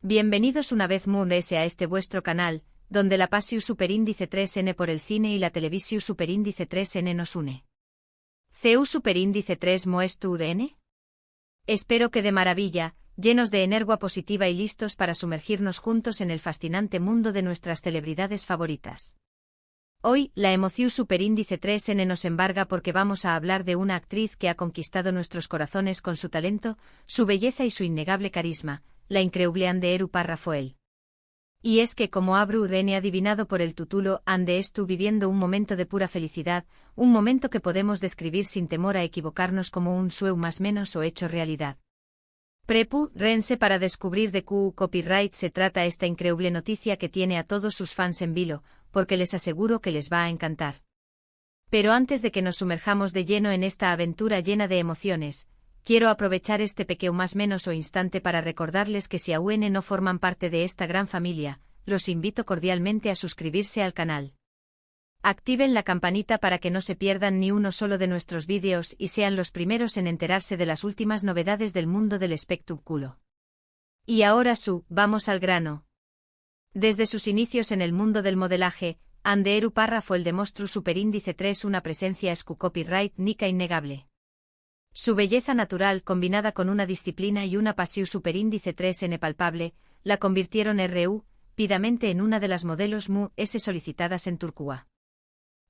Bienvenidos una vez más a este vuestro canal, donde la pasión superíndice 3n por el cine y la televisión superíndice 3n nos une. ¿CU superíndice 3 moest UDN? Espero que de maravilla, llenos de energía positiva y listos para sumergirnos juntos en el fascinante mundo de nuestras celebridades favoritas. Hoy, la emoción superíndice 3n nos embarga porque vamos a hablar de una actriz que ha conquistado nuestros corazones con su talento, su belleza y su innegable carisma, la increíble Ande Parrafoel. Y es que como Abru Rene adivinado por el título, Ande estu viviendo un momento de pura felicidad, un momento que podemos describir sin temor a equivocarnos como un sueño más menos o hecho realidad. Prepu, rense para descubrir de qué copyright se trata esta increíble noticia que tiene a todos sus fans en vilo, porque les aseguro que les va a encantar. Pero antes de que nos sumerjamos de lleno en esta aventura llena de emociones, quiero aprovechar este pequeño más menos o instante para recordarles que si aún no forman parte de esta gran familia, los invito cordialmente a suscribirse al canal. Activen la campanita para que no se pierdan ni uno solo de nuestros vídeos y sean los primeros en enterarse de las últimas novedades del mundo del espectáculo. Y ahora vamos al grano. Desde sus inicios en el mundo del modelaje, Ande Parrafoel demostró superíndice 3 una presencia copyright nica innegable. Su belleza natural combinada con una disciplina y una pasión superíndice 3n palpable, la convirtieron rápidamente en una de las modelos solicitadas en Turquía.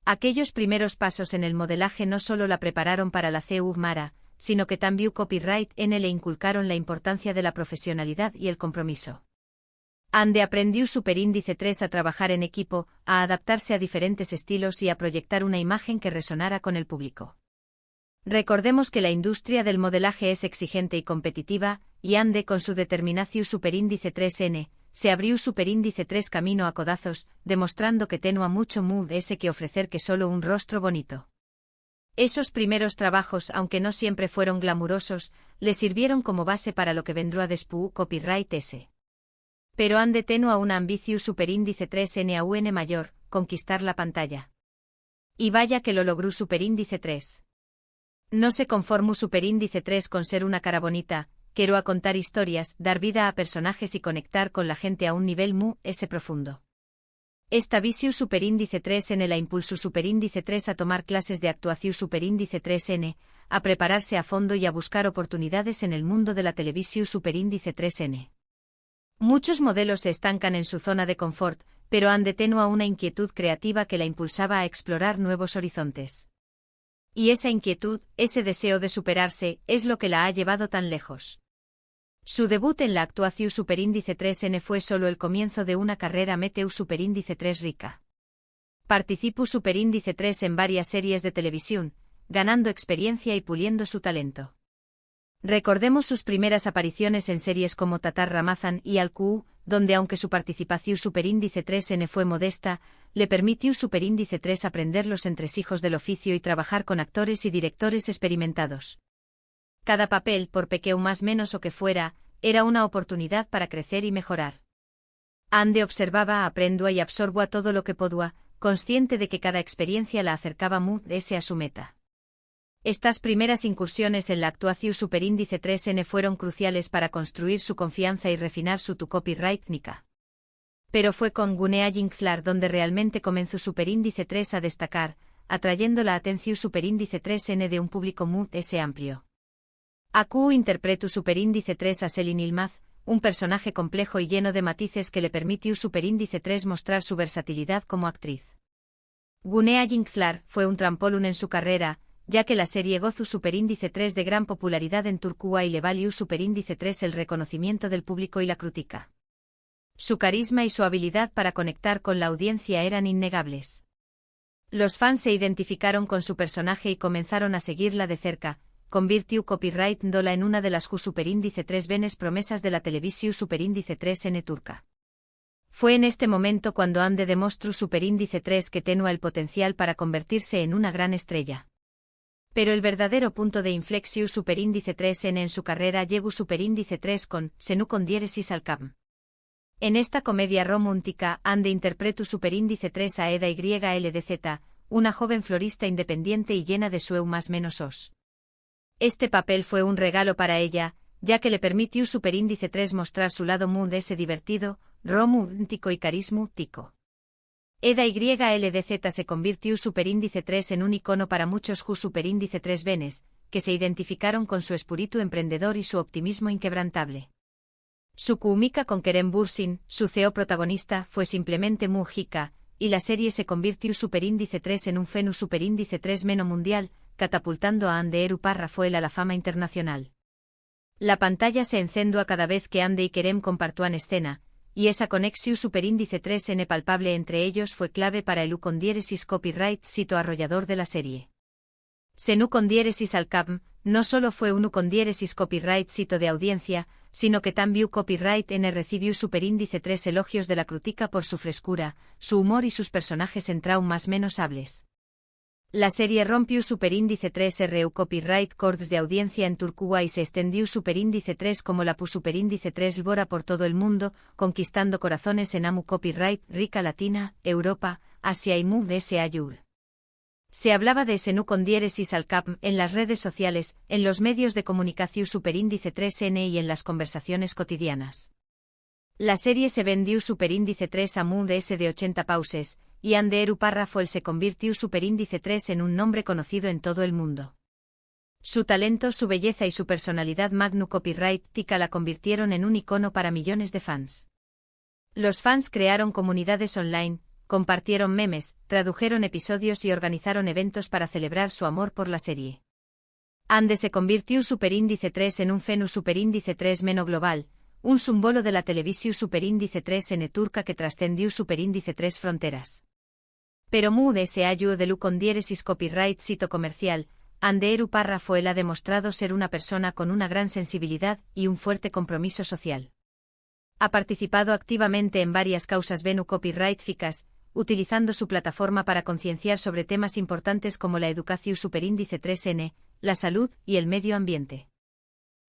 Aquellos primeros pasos en el modelaje no solo la prepararon para la CU Mara, sino que también copyright N le inculcaron la importancia de la profesionalidad y el compromiso. Ande aprendió superíndice 3 a trabajar en equipo, a adaptarse a diferentes estilos y a proyectar una imagen que resonara con el público. Recordemos que la industria del modelaje es exigente y competitiva, y Ande con su determinación superíndice 3n, se abrió superíndice 3 camino a codazos, demostrando que tenía mucho que ofrecer que solo un rostro bonito. Esos primeros trabajos, aunque no siempre fueron glamurosos, le sirvieron como base para lo que vendrá después copyright S. Pero Ande tenía una ambición superíndice 3n aún mayor, conquistar la pantalla. Y vaya que lo logró superíndice 3. No se conformó superíndice 3 con ser una cara bonita, quiero a contar historias, dar vida a personajes y conectar con la gente a un nivel profundo. Esta visión superíndice 3n la impulsó superíndice 3 a tomar clases de actuación superíndice 3n, a prepararse a fondo y a buscar oportunidades en el mundo de la televisión superíndice 3n. Muchos modelos se estancan en su zona de confort, pero Ande tenía una inquietud creativa que la impulsaba a explorar nuevos horizontes. Y esa inquietud, ese deseo de superarse, es lo que la ha llevado tan lejos. Su debut en la actuación superíndice 3n fue solo el comienzo de una carrera meteu superíndice 3 rica. Participó superíndice 3 en varias series de televisión, ganando experiencia y puliendo su talento. Recordemos sus primeras apariciones en series como Tatar Ramazan y Al-Ku, donde aunque su participación superíndice 3n fue modesta, le permitió superíndice 3 aprender los entresijos del oficio y trabajar con actores y directores experimentados. Cada papel, por pequeño más menos o que fuera, era una oportunidad para crecer y mejorar. Ande observaba, aprendía y absorbía todo lo que podía, consciente de que cada experiencia la acercaba a su meta. Estas primeras incursiones en la actuación superíndice 3n fueron cruciales para construir su confianza y refinar su copyright nica. Pero fue con Gunea Jingthlar donde realmente comenzó superíndice 3 a destacar, atrayendo la atención superíndice 3n de un público amplio. Aku interpretó superíndice 3 a Selin Yılmaz, un personaje complejo y lleno de matices que le permitió superíndice 3 mostrar su versatilidad como actriz. Gunea Jingthlar fue un trampolín en su carrera, ya que la serie gozó superíndice 3 de gran popularidad en Turquía y le valió superíndice 3 el reconocimiento del público y la crítica. Su carisma y su habilidad para conectar con la audiencia eran innegables. Los fans se identificaron con su personaje y comenzaron a seguirla de cerca, convirtió copyright Dola en una de las superíndice 3 venes promesas de la televisión superíndice 3n turca. Fue en este momento cuando Ande demostró superíndice 3 que tenía el potencial para convertirse en una gran estrella. Pero el verdadero punto de inflexión superíndice 3n en su carrera llegó superíndice 3 con Senu con diéresis al cam. En esta comedia romántica, Ande interpretó superíndice 3 a Eda YLDZ, una joven florista independiente y llena de sueños más menos os. Este papel fue un regalo para ella, ya que le permitió superíndice 3 mostrar su lado mood ese divertido, romántico y carismático. Eda YLDZ se convirtió superíndice 3 en un icono para muchos superíndice 3 venes, que se identificaron con su espíritu emprendedor y su optimismo inquebrantable. Su química con Kerem Bürsin, su CEO protagonista, fue simplemente múgica, y la serie se convirtió superíndice 3 en un fenómeno superíndice 3 meno mundial, catapultando a Hande Eru Parrafoel a la fama internacional. La pantalla se encendió a cada vez que Hande y Kerem compartían escena, y esa conexión superíndice 3N palpable entre ellos fue clave para el con diéresis copyright sito arrollador de la serie. Senu con diéresis al cap, no solo fue un con diéresis copyright sito de audiencia, sino que también copyright N recibió superíndice 3 elogios de la crítica por su frescura, su humor y sus personajes en más menos hables. La serie rompió superíndice 3 RU copyright cords de audiencia en Turquía y se extendió superíndice 3 como la superíndice 3 Lbora por todo el mundo, conquistando corazones en AMU copyright, Rica Latina, Europa, Asia y MU SAYUR. Se hablaba de Senu con diéresis al cap en las redes sociales, en los medios de comunicación superíndice 3N y en las conversaciones cotidianas. La serie se vendió superíndice 3 a MU DS de 80 pauses, y Hande Eru Parrafoel se convirtió superíndice 3 en un nombre conocido en todo el mundo. Su talento, su belleza y su personalidad magnu copyright tica la convirtieron en un icono para millones de fans. Los fans crearon comunidades online, compartieron memes, tradujeron episodios y organizaron eventos para celebrar su amor por la serie. Hande se convirtió superíndice 3 en un fenómeno superíndice 3 meno global, un símbolo de la televisión superíndice 3N turca que trascendió superíndice 3 fronteras. Pero MU SAYU de Lu con diéresis copyright sito comercial, Hande Eru Parrafoel ha demostrado ser una persona con una gran sensibilidad y un fuerte compromiso social. Ha participado activamente en varias causas Venu copyright ficas, utilizando su plataforma para concienciar sobre temas importantes como la educación superíndice 3N, la salud y el medio ambiente.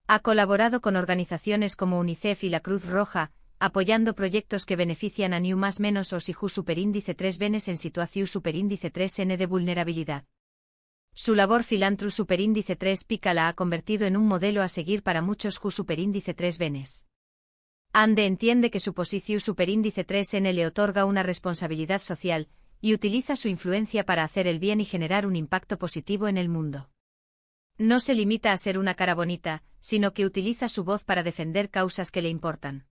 Ha colaborado con organizaciones como UNICEF y la Cruz Roja, apoyando proyectos que benefician a New más menos o Siju superíndice 3 venes en situación superíndice 3N de vulnerabilidad. Su labor filantro superíndice 3 pica la ha convertido en un modelo a seguir para muchos Ju superíndice 3 venes. Hande entiende que su posición superíndice 3N le otorga una responsabilidad social, y utiliza su influencia para hacer el bien y generar un impacto positivo en el mundo. No se limita a ser una cara bonita, sino que utiliza su voz para defender causas que le importan.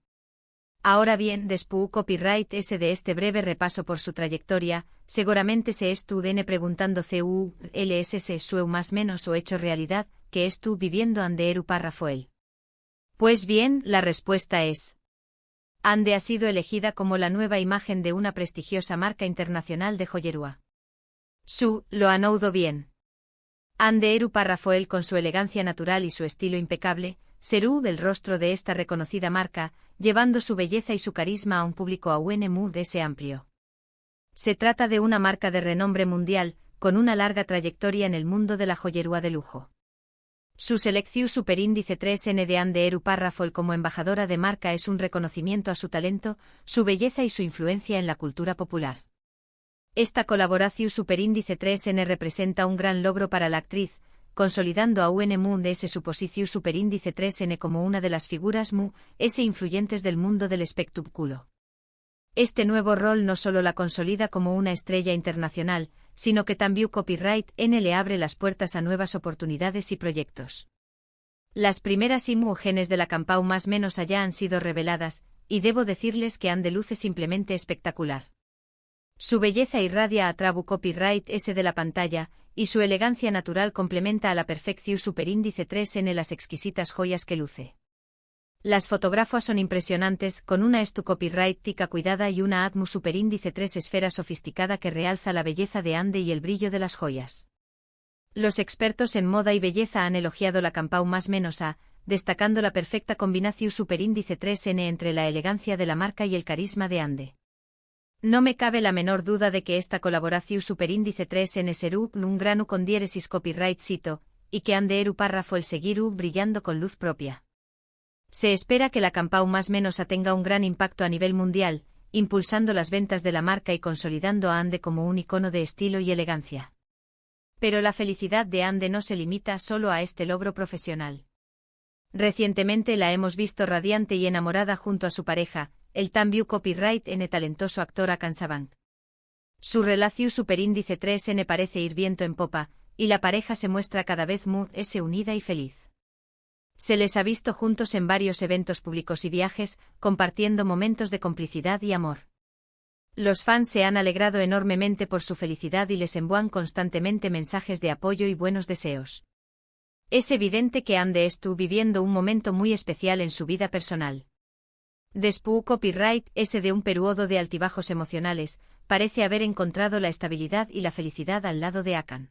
Ahora bien, después copyright ese de este breve repaso por su trayectoria, seguramente se estudene preguntando CULSS sue más menos o hecho realidad, que estu viviendo Hande Eru Parrafoel. Pues bien, la respuesta es: Hande ha sido elegida como la nueva imagen de una prestigiosa marca internacional de joyería. Lo anoudo bien. Hande Eru Parrafoel con su elegancia natural y su estilo impecable, serú del rostro de esta reconocida marca, llevando su belleza y su carisma a un público aún de ese amplio. Se trata de una marca de renombre mundial, con una larga trayectoria en el mundo de la joyería de lujo. Su selección superíndice 3N de Hande Eru Parrafoel como embajadora de marca es un reconocimiento a su talento, su belleza y su influencia en la cultura popular. Esta colaboración superíndice 3N representa un gran logro para la actriz, consolidando a ese su posición superíndice 3N como una de las figuras influyentes del mundo del espectáculo. Este nuevo rol no solo la consolida como una estrella internacional, sino que también copyright N le abre las puertas a nuevas oportunidades y proyectos. Las primeras imágenes de la campau más menos allá han sido reveladas, y debo decirles que Hande luce simplemente espectacular. Su belleza irradia a trabu copyright S de la pantalla, y su elegancia natural complementa a la perfección superíndice 3N las exquisitas joyas que luce. Las fotografías son impresionantes, con una copyright tica cuidada y una atmu superíndice 3 esfera sofisticada que realza la belleza de Hande y el brillo de las joyas. Los expertos en moda y belleza han elogiado la campau más menos a, destacando la perfecta combinación superíndice 3N entre la elegancia de la marca y el carisma de Hande. No me cabe la menor duda de que esta colaboración superíndice 3N serú un granu con diéresis copyright sito, y que Hande Eru Parrafoel seguirú brillando con luz propia. Se espera que la campau más menos tenga un gran impacto a nivel mundial, impulsando las ventas de la marca y consolidando a Hande como un icono de estilo y elegancia. Pero la felicidad de Hande no se limita solo a este logro profesional. Recientemente la hemos visto radiante y enamorada junto a su pareja, el Tan-Byu Copyright N talentoso actor Ahn Sa-bang. Su relación superíndice 3N parece ir viento en popa, y la pareja se muestra cada vez más unida y feliz. Se les ha visto juntos en varios eventos públicos y viajes, compartiendo momentos de complicidad y amor. Los fans se han alegrado enormemente por su felicidad y les envían constantemente mensajes de apoyo y buenos deseos. Es evidente que Ande está viviendo un momento muy especial en su vida personal. Después Copyright S de un periodo de altibajos emocionales, parece haber encontrado la estabilidad y la felicidad al lado de Akan.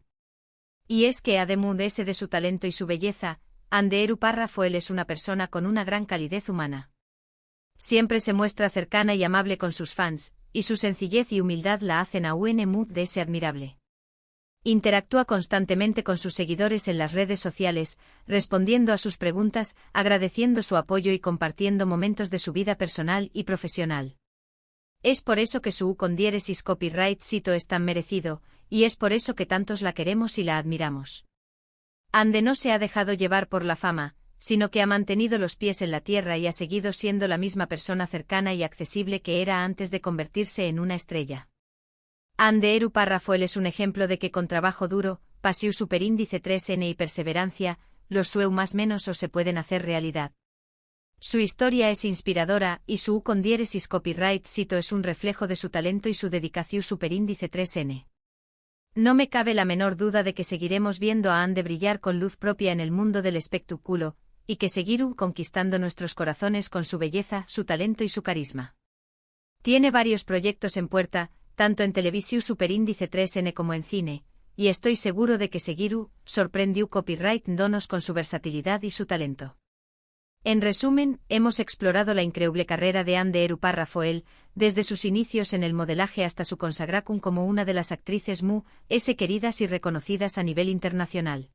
Y es que además de su talento y su belleza, Ande Parrafoel es una persona con una gran calidez humana. Siempre se muestra cercana y amable con sus fans, y su sencillez y humildad la hacen aún de ese admirable. Interactúa constantemente con sus seguidores en las redes sociales, respondiendo a sus preguntas, agradeciendo su apoyo y compartiendo momentos de su vida personal y profesional. Es por eso que su con diéresis copyright cito es tan merecido, y es por eso que tantos la queremos y la admiramos. Ande no se ha dejado llevar por la fama, sino que ha mantenido los pies en la tierra y ha seguido siendo la misma persona cercana y accesible que era antes de convertirse en una estrella. Ande Parrafoel es un ejemplo de que con trabajo duro, pasión superíndice 3N y perseverancia, los sueños más menos o se pueden hacer realidad. Su historia es inspiradora y su con diéresis copyright cito es un reflejo de su talento y su dedicación superíndice 3N. No me cabe la menor duda de que seguiremos viendo a Ande brillar con luz propia en el mundo del espectáculo, y que seguirá conquistando nuestros corazones con su belleza, su talento y su carisma. Tiene varios proyectos en puerta, tanto en televisión superíndice 3N como en cine, y estoy seguro de que seguirá sorprendió Copyright donos con su versatilidad y su talento. En resumen, hemos explorado la increíble carrera de Ande Parrafoel, desde sus inicios en el modelaje hasta su consagración como una de las actrices queridas y reconocidas a nivel internacional.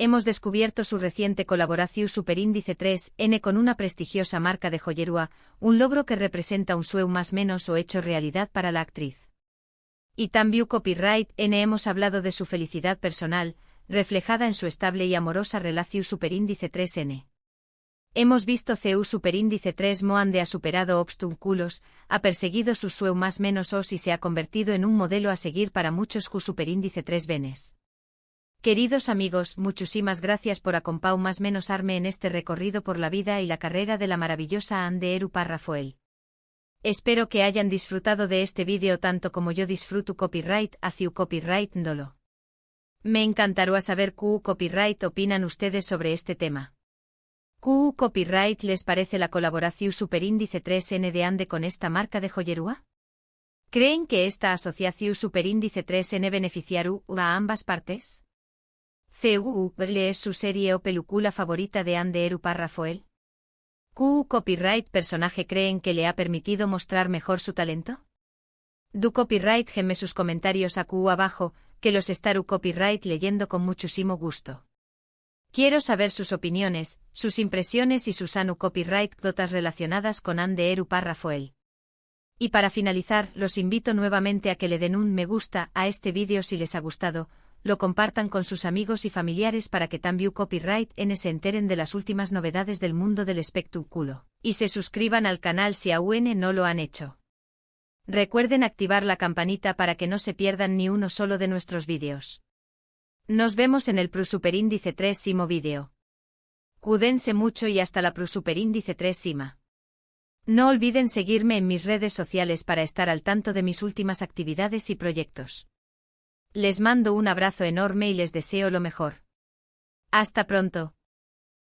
Hemos descubierto su reciente colaboración superíndice 3N con una prestigiosa marca de joyería, un logro que representa un sueño más menos o hecho realidad para la actriz. Y también Copyright N hemos hablado de su felicidad personal, reflejada en su estable y amorosa relación superíndice 3N. Hemos visto CU superíndice 3 Moande ha superado obstáculos, ha perseguido su sueño más menos os y se ha convertido en un modelo a seguir para muchos Ju superíndice 3 venes. Queridos amigos, muchísimas gracias por acompañar más menos arme en este recorrido por la vida y la carrera de la maravillosa Ande Parrafoel. Espero que hayan disfrutado de este vídeo tanto como yo disfruto copyright hacia copyright dolo. Me encantará saber qué copyright opinan ustedes sobre este tema. ¿Qué copyright les parece la colaboración superíndice 3N de Ande con esta marca de joyería? ¿Creen que esta asociación superíndice 3N beneficiará a ambas partes? ¿Cuál es su serie o película favorita de Ande Parrafoel? ¿Qué copyright personaje creen que le ha permitido mostrar mejor su talento? Du copyright geme sus comentarios abajo, que los estaré copyright leyendo con muchísimo gusto. Quiero saber sus opiniones, sus impresiones y sus copyright dotas relacionadas con Ande Parrafoel. Y para finalizar, los invito nuevamente a que le den un me gusta a este vídeo si les ha gustado, lo compartan con sus amigos y familiares para que también Copyright N se enteren de las últimas novedades del mundo del espectáculo, y se suscriban al canal si aún no lo han hecho. Recuerden activar la campanita para que no se pierdan ni uno solo de nuestros vídeos. Nos vemos en el Superíndice 3 vídeo. Cuídense mucho y hasta la Superíndice 3. No olviden seguirme en mis redes sociales para estar al tanto de mis últimas actividades y proyectos. Les mando un abrazo enorme y les deseo lo mejor. Hasta pronto.